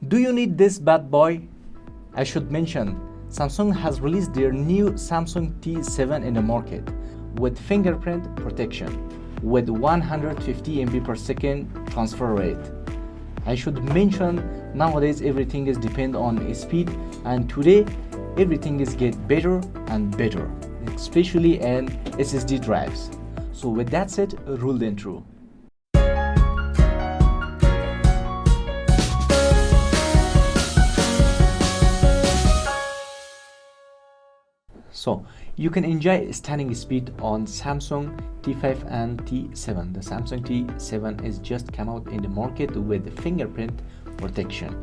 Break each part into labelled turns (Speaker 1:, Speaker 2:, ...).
Speaker 1: Do you need this bad boy? I should mention, Samsung has released their new Samsung T7 in the market with fingerprint protection with 150 MB per second transfer rate. I should mention, nowadays everything is depend on speed, and today everything is get better and better, especially in SSD drives. So with that said, roll the intro. So you can enjoy stunning speed on Samsung T5 and T7. The Samsung T7 is just come out in the market with fingerprint protection.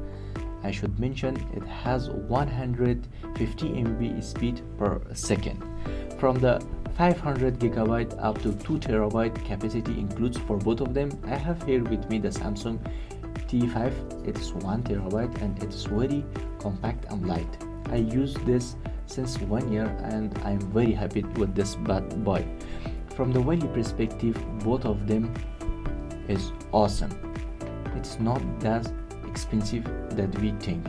Speaker 1: I should mention it has 150 MB speed per second. From the 500 GB up to 2 TB capacity includes for both of them. I have here with me the Samsung T5. It's 1 TB and it's very compact and light. I use this since 1 year and I'm very happy with this bad boy. From the value perspective, both of them is awesome. It's not that expensive that we think,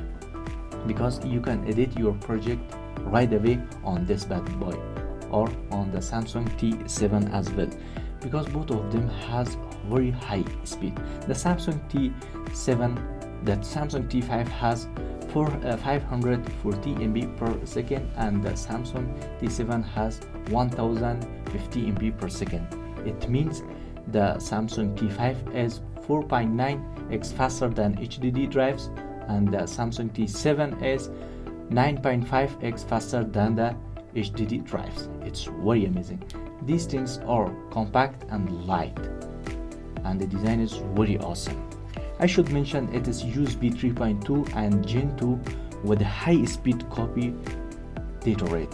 Speaker 1: because you can edit your project right away on this bad boy or on the Samsung T7 as well, because both of them has very high speed. The Samsung T7, that Samsung T5 has 540 MB per second and the Samsung T7 has 1050 MB per second. It means the Samsung T5 is 4.9x faster than HDD drives and the Samsung T7 is 9.5x faster than the HDD drives. It's very amazing. These things are compact and light and the design is very awesome. I should mention it is USB 3.2 and Gen 2 with a high speed copy data rate,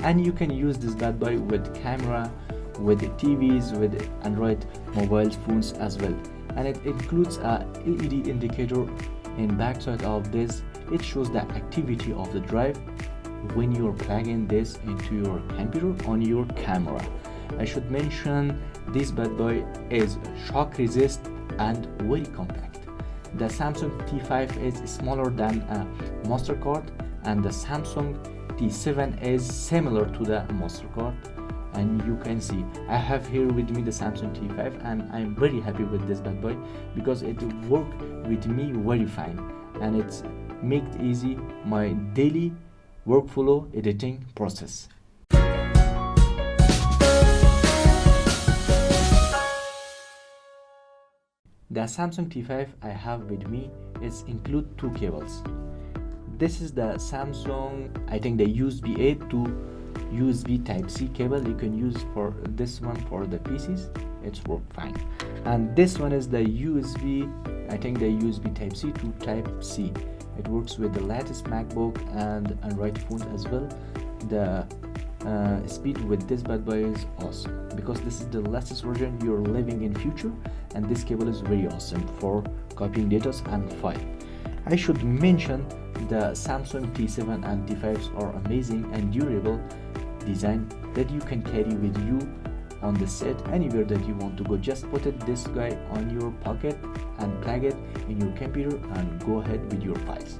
Speaker 1: and you can use this bad boy with camera, with TVs, with Android mobile phones as well. And it includes a LED indicator in backside of this. It shows the activity of the drive when you're plugging this into your computer on your camera. I should mention this bad boy is shock resist and very compact. The Samsung T5 is smaller than a Mastercard and the Samsung T7 is similar to the Mastercard, and you can see I have here with me the Samsung T5 and I'm very happy with this bad boy because it works with me very fine and it's made easy my daily workflow editing process. The Samsung T5 I have with me is include two cables. This is the Samsung, I think the USB A to USB Type-C cable. You can use for this one for the PCs, it's work fine. And this one is the USB, I think the USB Type-C to Type-C. It works with the latest MacBook and Android phones as well. The speed with this bad boy is awesome because this is the latest version you're living in future, and this cable is very awesome for copying data and file. I should mention the Samsung T7 and T5s are amazing and durable design that you can carry with you on the set anywhere that you want to go. Just put this guy on your pocket and plug it in your computer and go ahead with your files.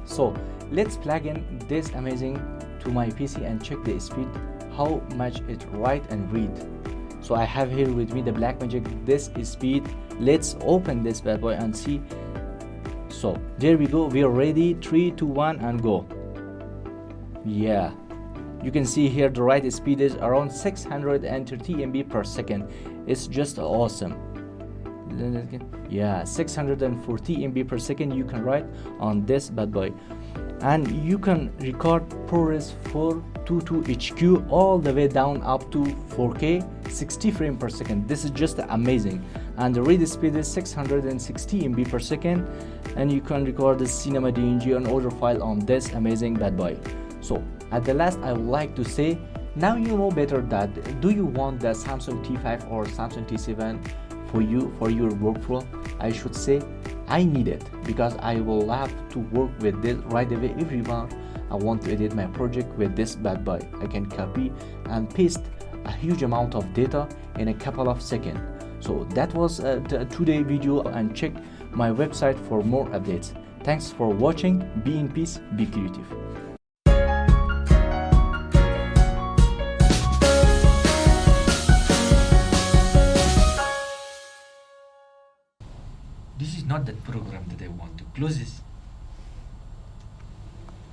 Speaker 1: So let's plug in this amazing to my PC and check the speed, how much it write and read. So I have here with me the Blackmagic this is speed. Let's open this bad boy and see. So there we go, we are ready. 3 2 1 and go. Yeah, you can see here the write speed is around 630 MB per second. It's just awesome. Yeah, 640 MB per second you can write on this bad boy, and you can record ProRes 422 HQ all the way down up to 4K 60 frames per second. This is just amazing, and the read speed is 660 MB per second, and you can record the cinema DNG and other file on this amazing bad boy. So at the last, I would like to say, now you know better that do you want the Samsung T5 or Samsung T7 for you for your workflow? I should say I need it because I will have to work with this right away. Everyone I want to edit my project with this bad boy. I can copy and paste a huge amount of data in a couple of seconds. So that was the today video, and check my website for more updates. Thanks for watching. Be in peace, be creative.
Speaker 2: This is not that program that I want to close this.